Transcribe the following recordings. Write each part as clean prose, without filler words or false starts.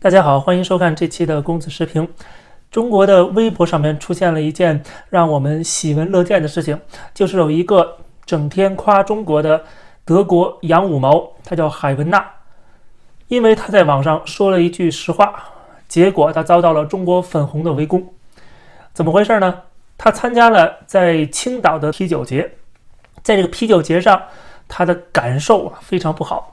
大家好，欢迎收看这期的公子视频。中国的微博上面出现了一件让我们喜闻乐见的事情，就是有一个整天夸中国的德国洋五毛，他叫海文娜。因为他在网上说了一句实话，结果他遭到了中国粉红的围攻。怎么回事呢？他参加了在青岛的啤酒节，在这个啤酒节上，他的感受非常不好。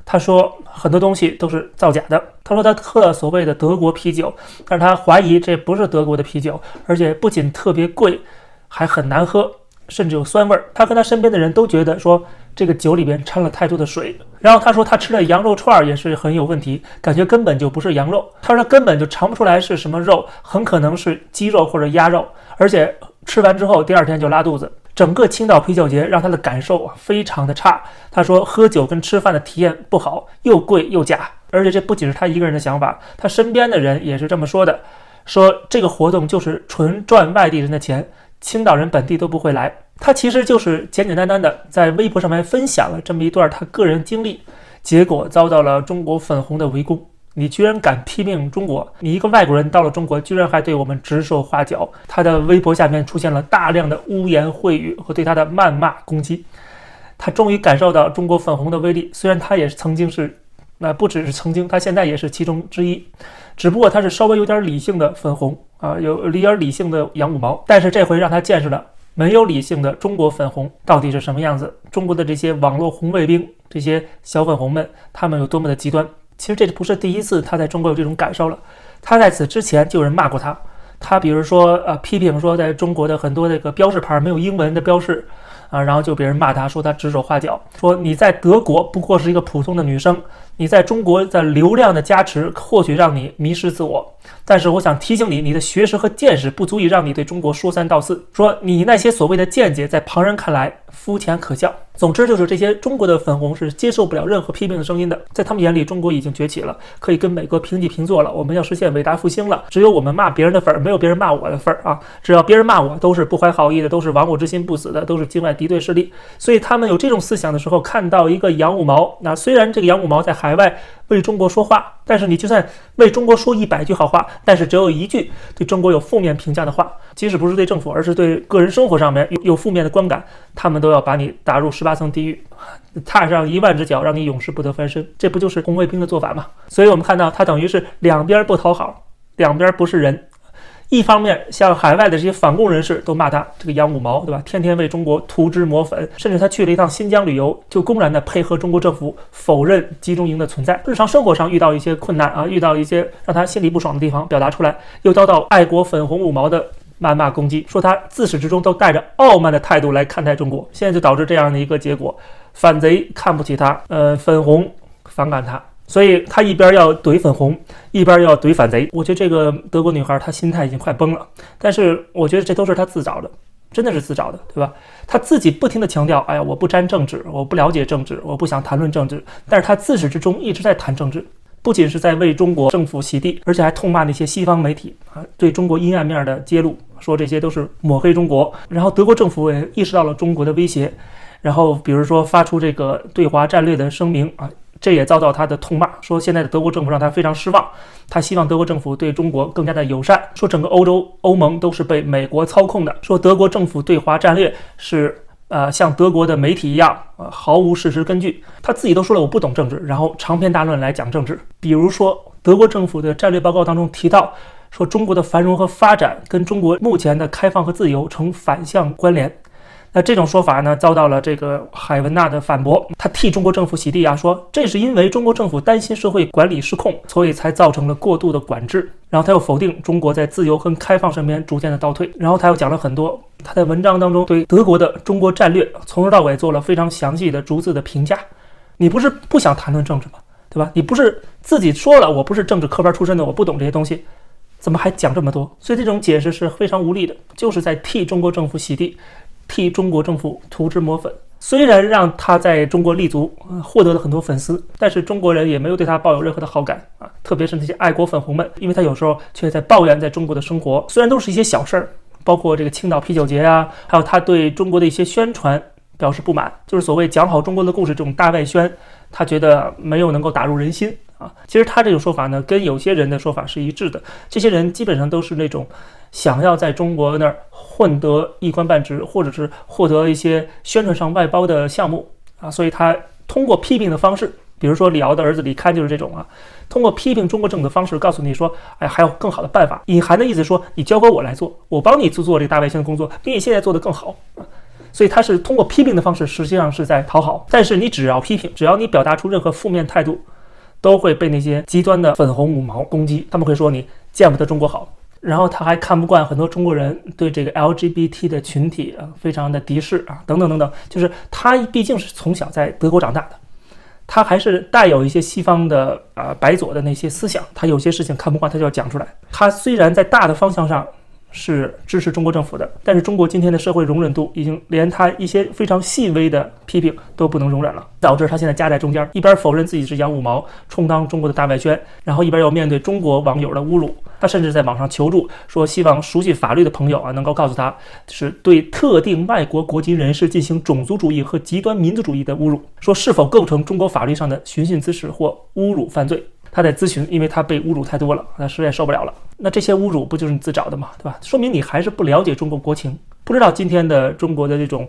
他说很多东西都是造假的。他说他喝了所谓的德国啤酒，但是他怀疑这不是德国的啤酒，而且不仅特别贵，还很难喝，甚至有酸味。他跟他身边的人都觉得说这个酒里边掺了太多的水。然后他说他吃的羊肉串也是很有问题，感觉根本就不是羊肉。他说他根本就尝不出来是什么肉，很可能是鸡肉或者鸭肉，而且吃完之后第二天就拉肚子。整个青岛啤酒节让他的感受非常的差。他说喝酒跟吃饭的体验不好，又贵又假。而且这不仅是他一个人的想法，他身边的人也是这么说的，说这个活动就是纯赚外地人的钱，青岛人本地都不会来。他其实就是简简单单的在微博上面分享了这么一段他个人经历，结果遭到了中国粉红的围攻。你居然敢批评中国，你一个外国人到了中国居然还对我们指手画脚。他的微博下面出现了大量的污言秽语和对他的谩骂攻击。他终于感受到中国粉红的威力，虽然他也是曾经是不只是曾经，他现在也是其中之一，只不过他是稍微有点理性的粉红有点理性的洋五毛。但是这回让他见识了没有理性的中国粉红到底是什么样子，中国的这些网络红卫兵，这些小粉红们，他们有多么的极端。其实这不是第一次他在中国有这种感受了，他在此之前就有人骂过他。他比如说批评说在中国的很多这个标识牌没有英文的标识然后就别人骂他，说他指手画脚，说你在德国不过是一个普通的女生，你在中国的流量的加持或许让你迷失自我，但是我想提醒你，你的学识和见识不足以让你对中国说三道四，说你那些所谓的见解在旁人看来肤浅可笑。总之就是这些中国的粉红是接受不了任何批评的声音的，在他们眼里中国已经崛起了，可以跟美国平起平坐了，我们要实现伟大复兴了，只有我们骂别人的份儿，没有别人骂我的份儿只要别人骂我都是不怀好意的，都是亡我之心不死的，都是境外敌对势力。所以他们有这种思想的时候，看到一个洋五毛，那虽然这个洋五毛在海外为中国说话，但是你就算为中国说100句好话，但是只有一句对中国有负面评价的话，即使不是对政府，而是对个人生活上面有负面的观感，他们都要把你打入18层地狱，踏上1万只脚，让你永世不得翻身。这不就是红卫兵的做法吗？所以我们看到他等于是两边不讨好，两边不是人。一方面像海外的这些反共人士都骂他这个洋五毛，对吧？天天为中国涂脂抹粉，甚至他去了一趟新疆旅游，就公然的配合中国政府否认集中营的存在。日常生活上遇到一些困难遇到一些让他心里不爽的地方表达出来，又遭到爱国粉红五毛的谩骂攻击，说他自始至终都带着傲慢的态度来看待中国，现在就导致这样的一个结果，反贼看不起他，粉红反感他。所以他一边要怼粉红，一边要怼反贼。我觉得这个德国女孩她心态已经快崩了，但是我觉得这都是她自找的，真的是自找的，对吧？她自己不停地强调，哎呀，我不沾政治，我不了解政治，我不想谈论政治，但是她自始至终一直在谈政治，不仅是在为中国政府洗地，而且还痛骂那些西方媒体对中国阴暗面的揭露，说这些都是抹黑中国。然后德国政府也意识到了中国的威胁，然后比如说发出这个对华战略的声明这也遭到他的痛骂，说现在的德国政府让他非常失望，他希望德国政府对中国更加的友善，说整个欧盟都是被美国操控的，说德国政府对华战略是像德国的媒体一样毫无事实根据。他自己都说了我不懂政治，然后长篇大论来讲政治。比如说德国政府的战略报告当中提到，说中国的繁荣和发展跟中国目前的开放和自由呈反向关联。那这种说法呢，遭到了这个海文娜的反驳。他替中国政府洗地说这是因为中国政府担心社会管理失控，所以才造成了过度的管制。然后他又否定中国在自由和开放上面逐渐的倒退。然后他又讲了很多，他在文章当中对德国的中国战略从头到尾做了非常详细的逐字的评价。你不是不想谈论政治吗？对吧？你不是自己说了我不是政治科班出身的，我不懂这些东西，怎么还讲这么多？所以这种解释是非常无力的，就是在替中国政府洗地，替中国政府涂脂抹粉。虽然让他在中国立足获得了很多粉丝，但是中国人也没有对他抱有任何的好感特别是那些爱国粉红们，因为他有时候却在抱怨在中国的生活，虽然都是一些小事儿，包括这个青岛啤酒节还有他对中国的一些宣传表示不满，就是所谓讲好中国的故事这种大外宣，他觉得没有能够打入人心其实他这种说法呢，跟有些人的说法是一致的。这些人基本上都是那种想要在中国那儿混得一官半职，或者是获得一些宣传上外包的项目所以他通过批评的方式，比如说李敖的儿子李堪就是这种通过批评中国政府的方式告诉你说，还有更好的办法，隐含的意思说你交给我来做，我帮你做这个大外宣的工作，比你现在做得更好所以他是通过批评的方式，实际上是在讨好。但是你只要批评，只要你表达出任何负面态度，都会被那些极端的粉红五毛攻击，他们会说你见不得中国好。然后他还看不惯很多中国人对这个 LGBT 的群体非常的敌视等等等等。就是他毕竟是从小在德国长大的，他还是带有一些西方的白左的那些思想，他有些事情看不惯他就要讲出来。他虽然在大的方向上是支持中国政府的，但是中国今天的社会容忍度已经连他一些非常细微的批评都不能容忍了，导致他现在夹在中间，一边否认自己是洋五毛，充当中国的大外宣，然后一边又面对中国网友的侮辱。他甚至在网上求助，说希望熟悉法律的朋友能够告诉他，是对特定外国国籍人士进行种族主义和极端民族主义的侮辱，说是否构成中国法律上的寻衅滋事或侮辱犯罪。他在咨询，因为他被侮辱太多了，他实在受不了了。那这些侮辱不就是你自找的吗？对吧？说明你还是不了解中国国情，不知道今天的中国的这种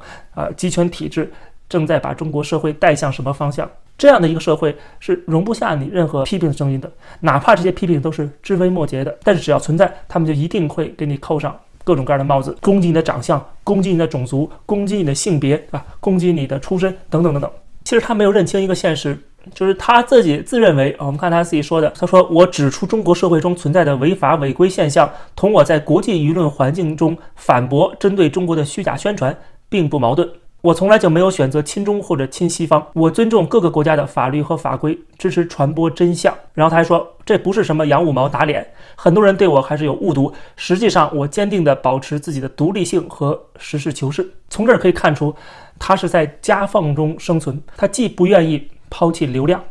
集权体制正在把中国社会带向什么方向。这样的一个社会是容不下你任何批评的声音的，哪怕这些批评都是枝微末节的，但是只要存在，他们就一定会给你扣上各种各样的帽子，攻击你的长相，攻击你的种族，攻击你的性别，对吧？攻击你的出身等等等等。其实他没有认清一个现实，就是他自己自认为我们看他自己说的，他说我指出中国社会中存在的违法违规现象，同我在国际舆论环境中反驳针对中国的虚假宣传并不矛盾。我从来就没有选择亲中或者亲西方，我尊重各个国家的法律和法规，支持传播真相。然后他还说，这不是什么洋五毛打脸，很多人对我还是有误读，实际上我坚定地保持自己的独立性和实事求是。从这儿可以看出，他是在夹缝中生存，他既不愿意抛弃流量，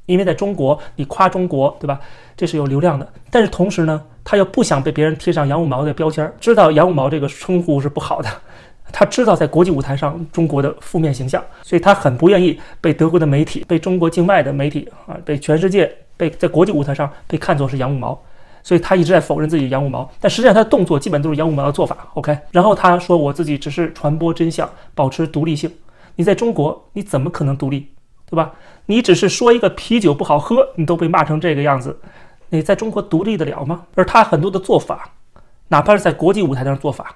因为在中国你夸中国，对吧，这是有流量的，但是同时呢，他又不想被别人贴上洋五毛的标签，知道洋五毛这个称呼是不好的，他知道在国际舞台上中国的负面形象，所以他很不愿意被德国的媒体，被中国境外的媒体被全世界被在国际舞台上被看作是洋五毛，所以他一直在否认自己洋五毛，但实际上他的动作基本都是洋五毛的做法 OK。 然后他说我自己只是传播真相，保持独立性。你在中国你怎么可能独立，对吧？你只是说一个啤酒不好喝，你都被骂成这个样子，你在中国独立得了吗？而他很多的做法，哪怕是在国际舞台上做法，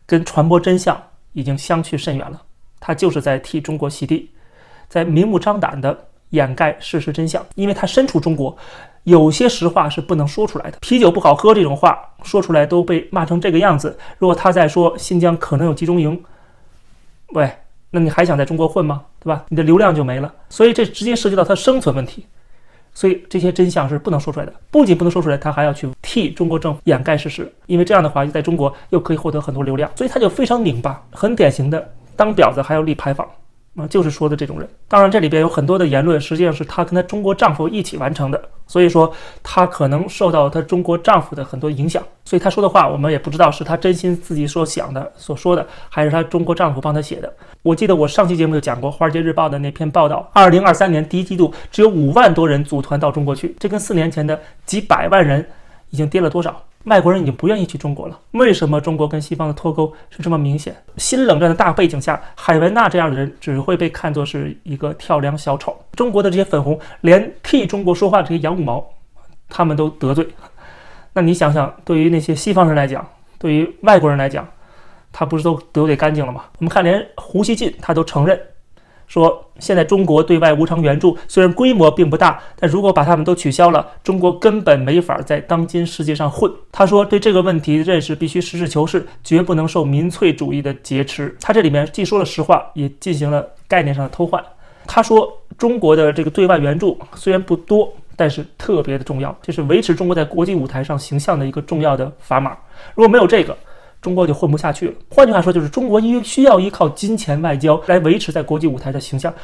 跟传播真相已经相去甚远了。他就是在替中国洗地，在明目张胆的掩盖事实真相。因为他身处中国，有些实话是不能说出来的。啤酒不好喝这种话说出来都被骂成这个样子，如果他再说新疆可能有集中营，喂，那你还想在中国混吗？对吧？你的流量就没了。所以这直接涉及到他生存问题，所以这些真相是不能说出来的。不仅不能说出来，他还要去替中国政府掩盖事实，因为这样的话在中国又可以获得很多流量，所以他就非常拧巴，很典型的当婊子还要立牌坊就是说的这种人。当然这里边有很多的言论实际上是她跟她中国丈夫一起完成的，所以说她可能受到她中国丈夫的很多影响，所以她说的话我们也不知道是她真心自己所想的所说的，还是她中国丈夫帮她写的。我记得我上期节目就讲过华尔街日报的那篇报道，2023年第一季度只有5万多人组团到中国去，这跟4年前的几百万人已经跌了多少？外国人已经不愿意去中国了。为什么中国跟西方的脱钩是这么明显？新冷战的大背景下，海文娜这样的人只会被看作是一个跳梁小丑。中国的这些粉红连替中国说话的这些洋五毛他们都得罪，那你想想，对于那些西方人来讲，对于外国人来讲，他不是都得罪干净了吗？我们看连胡锡进他都承认说，现在中国对外无偿援助虽然规模并不大，但如果把他们都取消了，中国根本没法在当今世界上混。他说对这个问题认识必须实事求是，绝不能受民粹主义的劫持。他这里面既说了实话，也进行了概念上的偷换。他说中国的这个对外援助虽然不多，但是特别的重要，这是维持中国在国际舞台上形象的一个重要的砝码。如果没有这个，中国就混不下去了。换句话说，就是中国需要依靠金钱外交来维持在国际舞台的形象。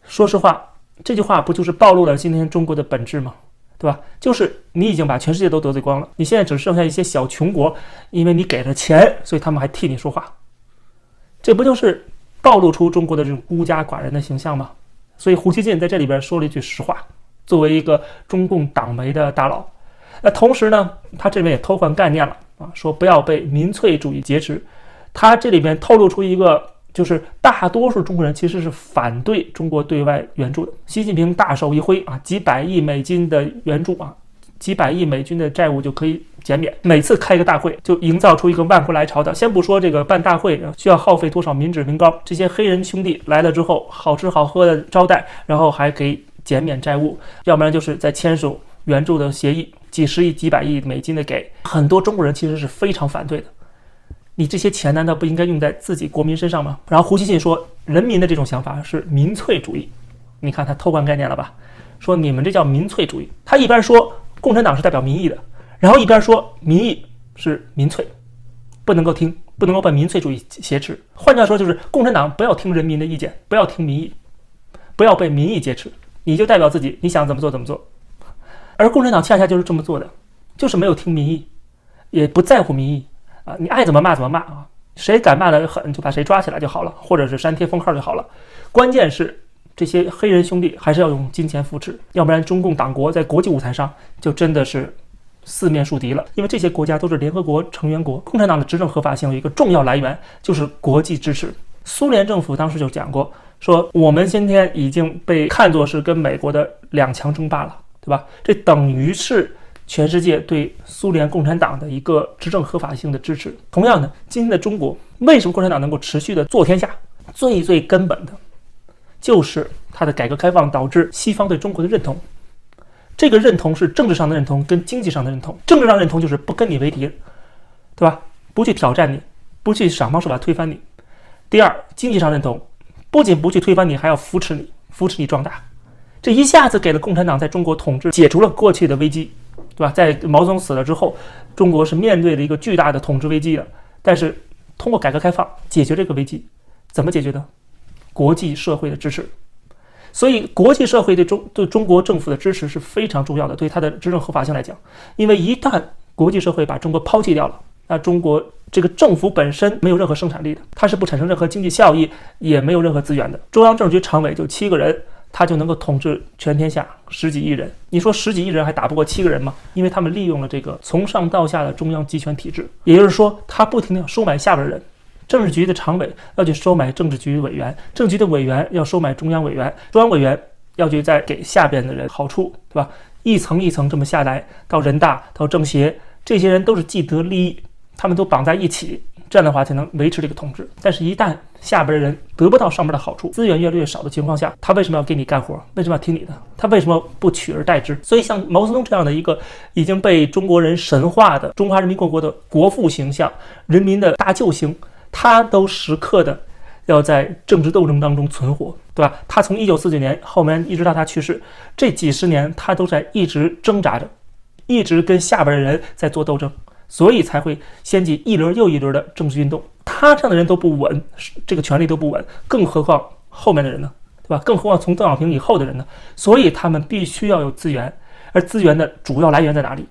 说实话，这句话不就是暴露了今天中国的本质吗？对吧？就是你已经把全世界都得罪光了，你现在只剩下一些小穷国，因为你给了钱，所以他们还替你说话。这不就是暴露出中国的这种孤家寡人的形象吗？所以胡锡进在这里边说了一句实话，作为一个中共党媒的大佬。那同时呢，他这边也偷换概念了啊，说不要被民粹主义劫持。他这里边透露出一个，就是大多数中国人其实是反对中国对外援助的。习近平大手一挥啊，几百亿美金的援助啊，几百亿美金的债务就可以减免。每次开一个大会，就营造出一个万国来朝的。先不说这个办大会需要耗费多少民脂民膏，这些黑人兄弟来了之后，好吃好喝的招待，然后还给减免债务，要不然就是在签署援助的协议，几十亿、几百亿美金的给。很多中国人其实是非常反对的。你这些钱难道不应该用在自己国民身上吗？然后胡锡进说，人民的这种想法是民粹主义。你看他偷换概念了吧？说你们这叫民粹主义。他一边说共产党是代表民意的，然后一边说民意是民粹，不能够听，不能够被民粹主义挟持。换句话说，就是共产党不要听人民的意见，不要听民意，不要被民意劫持，你就代表自己，你想怎么做怎么做。而共产党恰恰就是这么做的，就是没有听民意，也不在乎民意啊，你爱怎么骂怎么骂啊，谁敢骂得狠就把谁抓起来就好了，或者是删贴封号就好了。关键是这些黑人兄弟还是要用金钱扶持，要不然中共党国在国际舞台上就真的是四面树敌了。因为这些国家都是联合国成员国，共产党的执政合法性有一个重要来源就是国际支持。苏联政府当时就讲过，说我们今天已经被看作是跟美国的两强争霸了，对吧？这等于是全世界对苏联共产党的一个执政合法性的支持。同样的，今天的中国为什么共产党能够持续的坐天下？最根本的就是它的改革开放导致西方对中国的认同。这个认同是政治上的认同跟经济上的认同。政治上认同就是不跟你为敌，对吧？不去挑战你，不去想方设法推翻你。第二，经济上认同，不仅不去推翻你，还要扶持你壮大。这一下子给了共产党在中国统治解除了过去的危机，对吧？在毛泽东死了之后，中国是面对了一个巨大的统治危机的。但是通过改革开放解决这个危机，怎么解决的？国际社会的支持。所以国际社会对中国政府的支持是非常重要的，对它的执政合法性来讲。因为一旦国际社会把中国抛弃掉了，那中国这个政府本身没有任何生产力的，它是不产生任何经济效益，也没有任何资源的。中央政治局常委就7个人，他就能够统治全天下10几亿人。你说10几亿人还打不过7个人吗？因为他们利用了这个从上到下的中央集权体制，也就是说他不停地收买下边人。政治局的常委要去收买政治局委员，政治局的委员要收买中央委员，中央委员要去再给下边的人好处，对吧？一层一层这么下来，到人大到政协，这些人都是既得利益，他们都绑在一起，这样的话才能维持这个统治。但是一旦下边的人得不到上边的好处，资源越来越少的情况下，他为什么要给你干活？为什么要听你的？他为什么不取而代之？所以像毛泽东这样的一个已经被中国人神化的中华人民共和国的国父形象，人民的大救星，他都时刻的要在政治斗争当中存活，对吧？他从1949年后面一直到他去世，这几十年他都在一直挣扎着，一直跟下边的人在做斗争，所以才会掀起一轮又一轮的政治运动。他这样的人都不稳，这个权力都不稳，更何况后面的人呢，对吧？更何况从邓小平以后的人呢？所以他们必须要有资源，而资源的主要来源在哪里？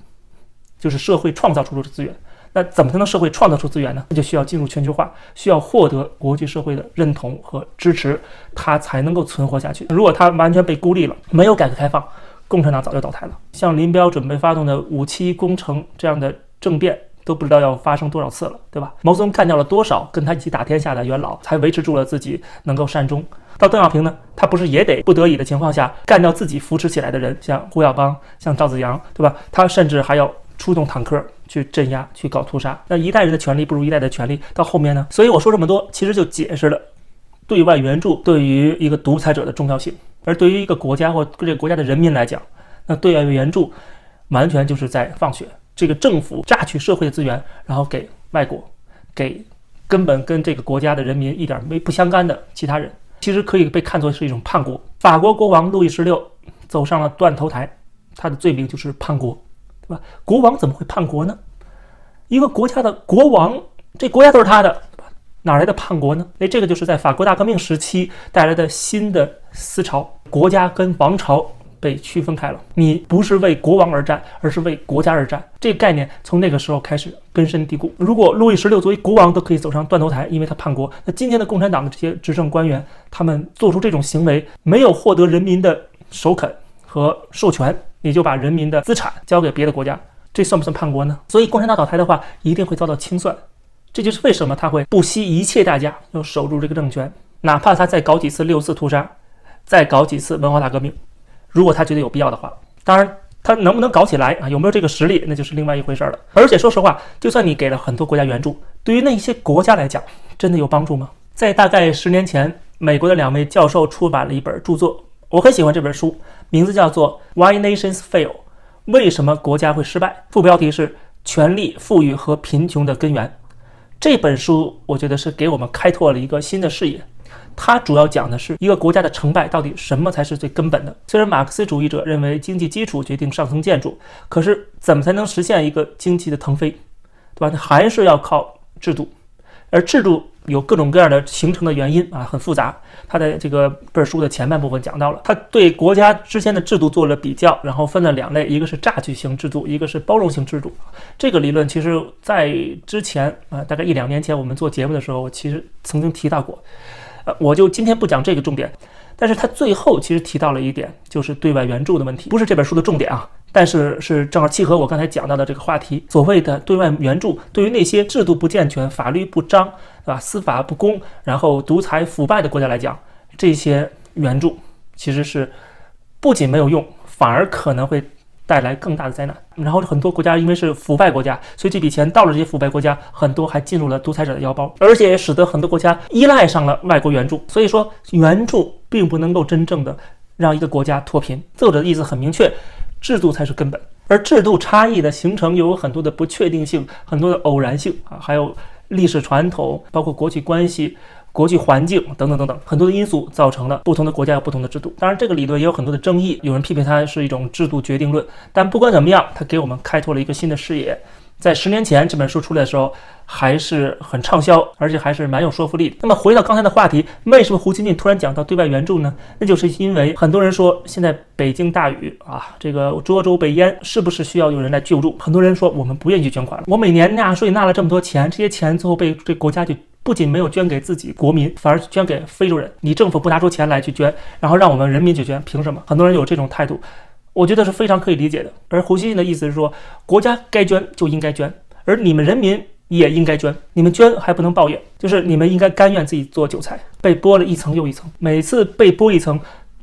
就是社会创造出的资源。那怎么才能社会创造出资源呢？那就需要进入全球化，需要获得国际社会的认同和支持，它才能够存活下去。如果它完全被孤立了，没有改革开放，共产党早就倒台了。像林彪准备发动的5七工程这样的政变，都不知道要发生多少次了，对吧？毛泽东干掉了多少跟他一起打天下的元老，才维持住了自己能够善终。到邓小平呢，他不是也得不得已的情况下干掉自己扶持起来的人，像胡耀邦，像赵紫阳，对吧？他甚至还要出动坦克去镇压，去搞屠杀。那一代人的权利不如一代的权利，到后面呢？所以我说这么多，其实就解释了对外援助对于一个独裁者的重要性。而对于一个国家或这个国家的人民来讲，那对外援助完全就是在放血。这个政府榨取社会的资源，然后给外国，给根本跟这个国家的人民一点不相干的其他人，其实可以被看作是一种叛国。法国国王路易16走上了断头台，他的罪名就是叛国。对吧？国王怎么会叛国呢？一个国家的国王，这国家都是他的，哪来的叛国呢？这个就是在法国大革命时期带来的新的思潮，国家跟王朝被区分开了。你不是为国王而战，而是为国家而战。这个概念从那个时候开始根深蒂固。如果路易16作为国王都可以走上断头台，因为他叛国，那今天的共产党的这些执政官员，他们做出这种行为，没有获得人民的首肯，和授权，你就把人民的资产交给别的国家，这算不算叛国呢？所以共产党倒台的话，一定会遭到清算。这就是为什么他会不惜一切代价要守住这个政权，哪怕他再搞几次6·4屠杀，再搞几次文化大革命，如果他觉得有必要的话。当然他能不能搞起来啊？有没有这个实力，那就是另外一回事了。而且说实话，就算你给了很多国家援助，对于那些国家来讲，真的有帮助吗？在大概10年前，美国的2位教授出版了一本著作，我很喜欢这本书，名字叫做 Why Nations Fail， 为什么国家会失败，副标题是权力、富裕和贫穷的根源。这本书我觉得是给我们开拓了一个新的视野，它主要讲的是一个国家的成败到底什么才是最根本的。虽然马克思主义者认为经济基础决定上层建筑，可是怎么才能实现一个经济的腾飞，对吧？还是要靠制度，而制度有各种各样的形成的原因啊，很复杂。他在这个本书的前半部分讲到了，他对国家之间的制度做了比较，然后分了2类，一个是榨取型制度，一个是包容型制度。这个理论其实在之前大概1-2年前我们做节目的时候，我其实曾经提到过，我就今天不讲这个重点。但是他最后其实提到了一点，就是对外援助的问题，不是这本书的重点啊，但是正好契合我刚才讲到的这个话题。所谓的对外援助，对于那些制度不健全、法律不彰，对吧？司法不公，然后独裁腐败的国家来讲，这些援助其实是不仅没有用，反而可能会带来更大的灾难。然后很多国家因为是腐败国家，所以这笔钱到了这些腐败国家，很多还进入了独裁者的腰包，而且也使得很多国家依赖上了外国援助。所以说援助并不能够真正的让一个国家脱贫。作者的意思很明确，制度才是根本，而制度差异的形成又有很多的不确定性，很多的偶然性啊，还有历史传统，包括国际关系、国际环境等等等等，很多的因素造成了不同的国家有不同的制度。当然这个理论也有很多的争议，有人批评它是一种制度决定论，但不管怎么样，它给我们开拓了一个新的视野。在10年前这本书出来的时候还是很畅销，而且还是蛮有说服力的。那么回到刚才的话题，为什么胡锡进突然讲到对外援助呢？那就是因为很多人说现在北京大雨啊，这个涿州被淹，是不是需要有人来救助？很多人说我们不愿意去捐款了，我每年纳税纳了这么多钱，这些钱最后被这国家就不仅没有捐给自己国民，反而捐给非洲人。你政府不拿出钱来去捐，然后让我们人民去捐，凭什么？很多人有这种态度，我觉得是非常可以理解的。而胡锡进的意思是说，国家该捐就应该捐，而你们人民也应该捐，你们捐还不能抱怨，就是你们应该甘愿自己做韭菜，被剥了一层又一层。每次被剥一层，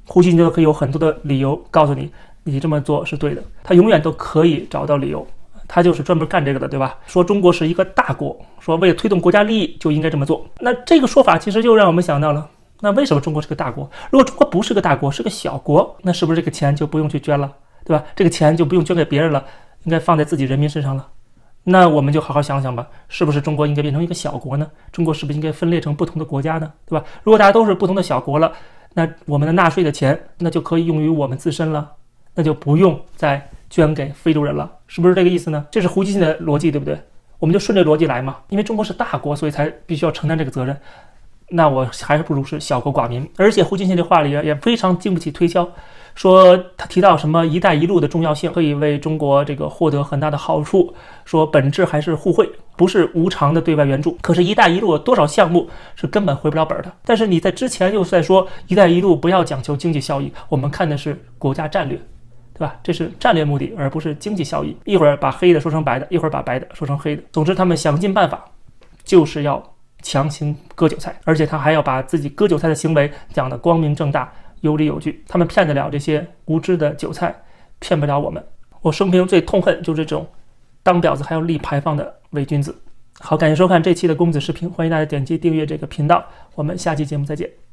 胡锡进都可以有很多的理由告诉你，你这么做是对的，他永远都可以找到理由。他就是专门干这个的，对吧？说中国是一个大国，说为了推动国家利益就应该这么做。那这个说法其实就让我们想到了，那为什么中国是个大国？如果中国不是个大国，是个小国，那是不是这个钱就不用去捐了，对吧？这个钱就不用捐给别人了，应该放在自己人民身上了。那我们就好好想想吧，是不是中国应该变成一个小国呢？中国是不是应该分裂成不同的国家呢？对吧？如果大家都是不同的小国了，那我们的纳税的钱那就可以用于我们自身了，那就不用再捐给非洲人了，是不是这个意思呢？这是胡锡进的逻辑，对不对？我们就顺着逻辑来嘛，因为中国是大国，所以才必须要承担这个责任。那我还是不如是小国寡民。而且胡锡进这话里也非常经不起推销，说他提到什么一带一路的重要性，可以为中国这个获得很大的好处，说本质还是互惠，不是无偿的对外援助。可是一带一路有多少项目是根本回不了本的？但是你在之前又在说一带一路不要讲求经济效益，我们看的是国家战略，对吧？这是战略目的，而不是经济效益。一会儿把黑的说成白的，一会儿把白的说成黑的。总之他们想尽办法就是要强行割韭菜，而且他还要把自己割韭菜的行为讲得光明正大，有理有据。他们骗得了这些无知的韭菜，骗不了我们。我生平最痛恨就是这种当婊子还要立牌坊的伪君子。好，感谢收看这期的公子视频，欢迎大家点击订阅这个频道，我们下期节目再见。